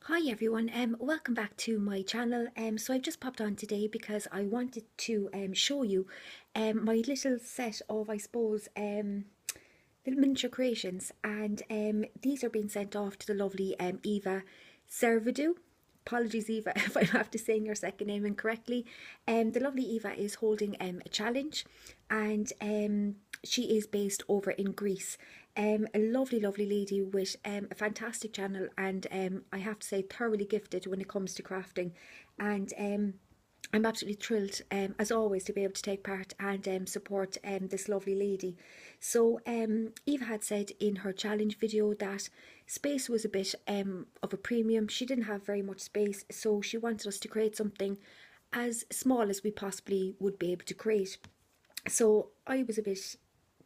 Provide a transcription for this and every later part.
Hi everyone, welcome back to my channel. So I've just popped on today because I wanted to show you my little set of, I suppose, little miniature creations, and these are being sent off to the lovely Eva Seferiadou. Apologies, Eva, if I'm after saying your second name incorrectly. The lovely Eva is holding a challenge, and she is based over in Greece. A lovely, lovely lady with a fantastic channel, and I have to say, thoroughly gifted when it comes to crafting. And I'm absolutely thrilled, as always, to be able to take part and support this lovely lady. So, Eva had said in her challenge video that space was a bit of a premium. She didn't have very much space, so she wanted us to create something as small as we possibly would be able to create. So I was a bit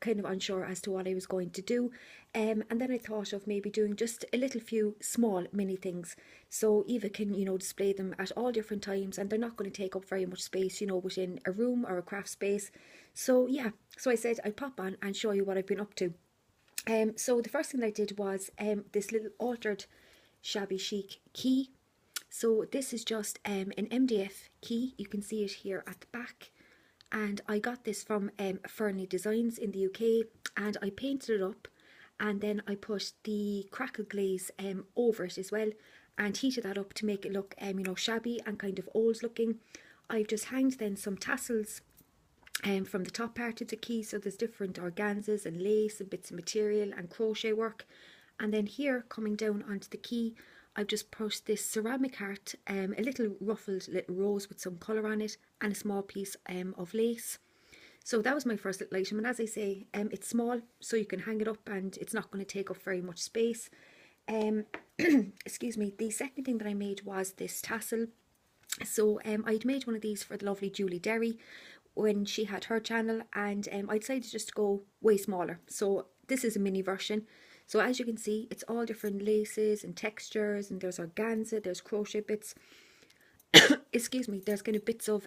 kind of unsure as to what I was going to do. And then I thought of maybe doing just a little few small mini things. So Eva can, display them at all different times, and they're not going to take up very much space, within a room or a craft space. So yeah, so I said I'd pop on and show you what I've been up to. So the first thing I did was this little altered shabby chic key. So this is just an MDF key. You can see it here at the back, and I got this from Fernie Designs in the UK, and I painted it up, and then I put the crackle glaze over it as well, and heated that up to make it look shabby and kind of old looking. I've just hanged then some tassels from the top part of the key, so there's different organzas and lace and bits of material and crochet work. And then here, coming down onto the key, I've just put this ceramic heart, a little ruffled little rose with some colour on it, and a small piece of lace. So that was my first little item, and as I say, it's small, so you can hang it up and it's not going to take up very much space. Excuse me. The second thing that I made was this tassel. So I'd made one of these for the lovely Julie Derry when she had her channel, and I decided just to go way smaller. So this is a mini version. So as you can see, it's all different laces and textures, and there's organza, there's crochet bits. Excuse me, there's kind of bits of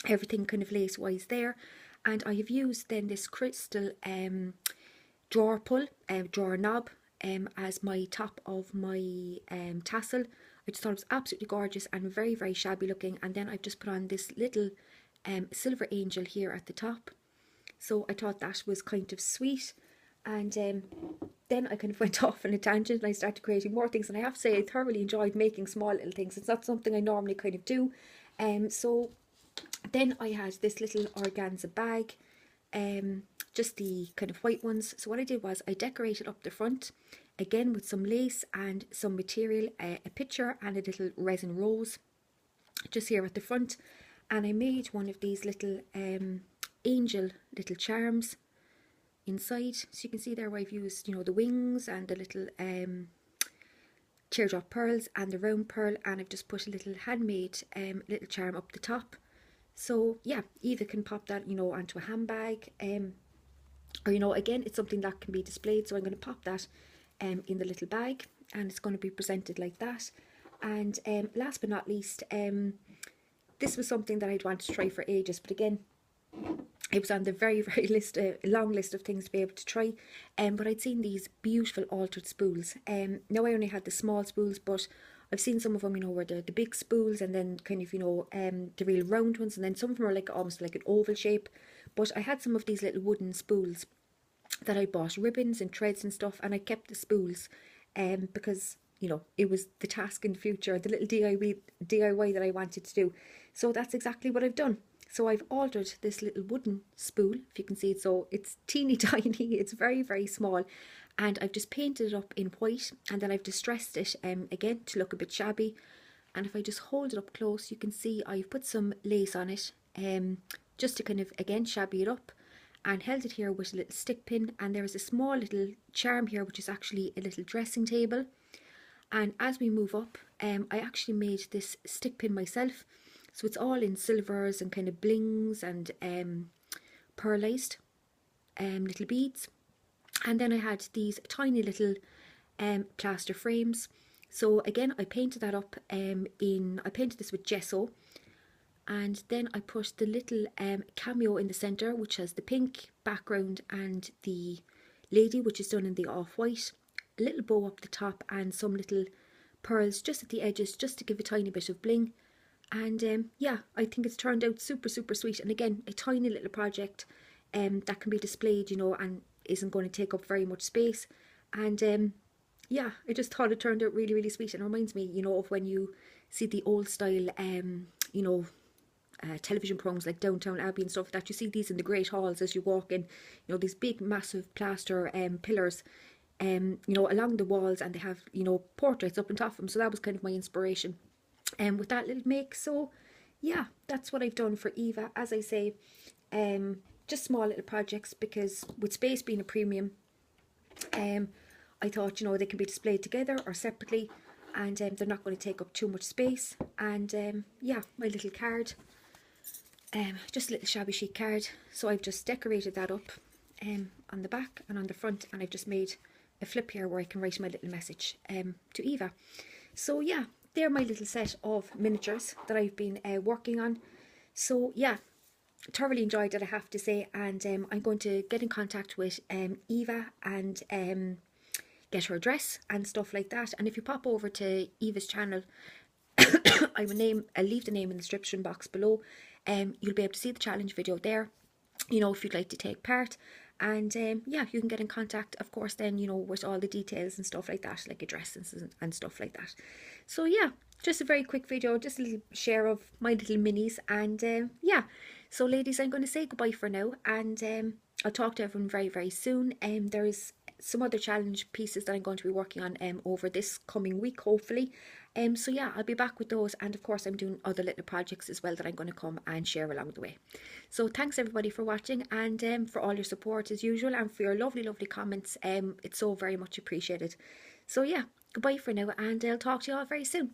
everything kind of lace wise there. And I have used then this crystal drawer pull, drawer knob, as my top of my tassel. I just thought it was absolutely gorgeous and very, very shabby looking. And then I've just put on this little silver angel here at the top. So I thought that was kind of sweet. And then I kind of went off on a tangent and I started creating more things. And I have to say, I thoroughly enjoyed making small little things. It's not something I normally kind of do. So then I had this little organza bag, just the kind of white ones. So what I did was I decorated up the front, again with some lace and some material, a picture and a little resin rose just here at the front. And I made one of these little angel little charms inside. So you can see there where I've used, the wings and the little teardrop pearls and the round pearl, and I've just put a little handmade little charm up the top. So yeah, Eva can pop that, onto a handbag, or again, it's something that can be displayed. So I'm going to pop that in the little bag, and it's going to be presented like that. And last but not least, this was something that I'd wanted to try for ages, but again, it was on the very, very long list of things to be able to try. But I'd seen these beautiful altered spools. Now I only had the small spools, but I've seen some of them, where they're the big spools, and then kind of, the real round ones, and then some of them are like almost like an oval shape. But I had some of these little wooden spools that I bought, ribbons and threads and stuff, and I kept the spools because it was the task in the future, the little DIY that I wanted to do. So that's exactly what I've done. So I've altered this little wooden spool, if you can see it. So it's teeny tiny, it's very, very small. And I've just painted it up in white, and then I've distressed it again to look a bit shabby. And if I just hold it up close, you can see I've put some lace on it, just to kind of, again, shabby it up. And held it here with a little stick pin. And there is a small little charm here, which is actually a little dressing table. And as we move up, I actually made this stick pin myself. So it's all in silvers and kind of blings and pearlized little beads. And then I had these tiny little plaster frames. So again, I painted that up I painted this with gesso. And then I put the little cameo in the centre, which has the pink background and the lady, which is done in the off-white. A little bow up the top and some little pearls just at the edges, just to give a tiny bit of bling. And yeah, I think it's turned out super, super sweet. And again, a tiny little project that can be displayed, you know, and isn't going to take up very much space. And yeah, I just thought it turned out really, really sweet. And it reminds me, you know, of when you see the old style, you know, television programs like Downtown Abbey and stuff like that. You see these in the great halls as you walk in, you know, these big massive plaster pillars, you know, along the walls, and they have, you know, portraits up on top of them. So that was kind of my inspiration with that little make. So yeah, that's what I've done for Eva. As I say, just small little projects, because with space being a premium, I thought, you know, they can be displayed together or separately, and they're not going to take up too much space. And yeah, my little card, just a little shabby chic card. So I've just decorated that up on the back and on the front, and I've just made a flip here where I can write my little message to Eva. So yeah, they're my little set of miniatures that I've been working on. So yeah, thoroughly enjoyed it, I have to say. And I'm going to get in contact with Eva and get her address and stuff like that. And if you pop over to Eva's channel, I'll leave the name in the description box below. You'll be able to see the challenge video there, you know, if you'd like to take part. And yeah, you can get in contact, of course, then, you know, with all the details and stuff like that, like addresses and stuff like that. So yeah, just a very quick video, just a little share of my little minis. And yeah, so ladies, I'm going to say goodbye for now, and I'll talk to everyone very, very soon. There's some other challenge pieces that I'm going to be working on over this coming week, hopefully. So yeah, I'll be back with those, and of course I'm doing other little projects as well that I'm going to come and share along the way. So thanks everybody for watching, and for all your support as usual, and for your lovely, lovely comments. It's so very much appreciated. So yeah, goodbye for now, and I'll talk to you all very soon.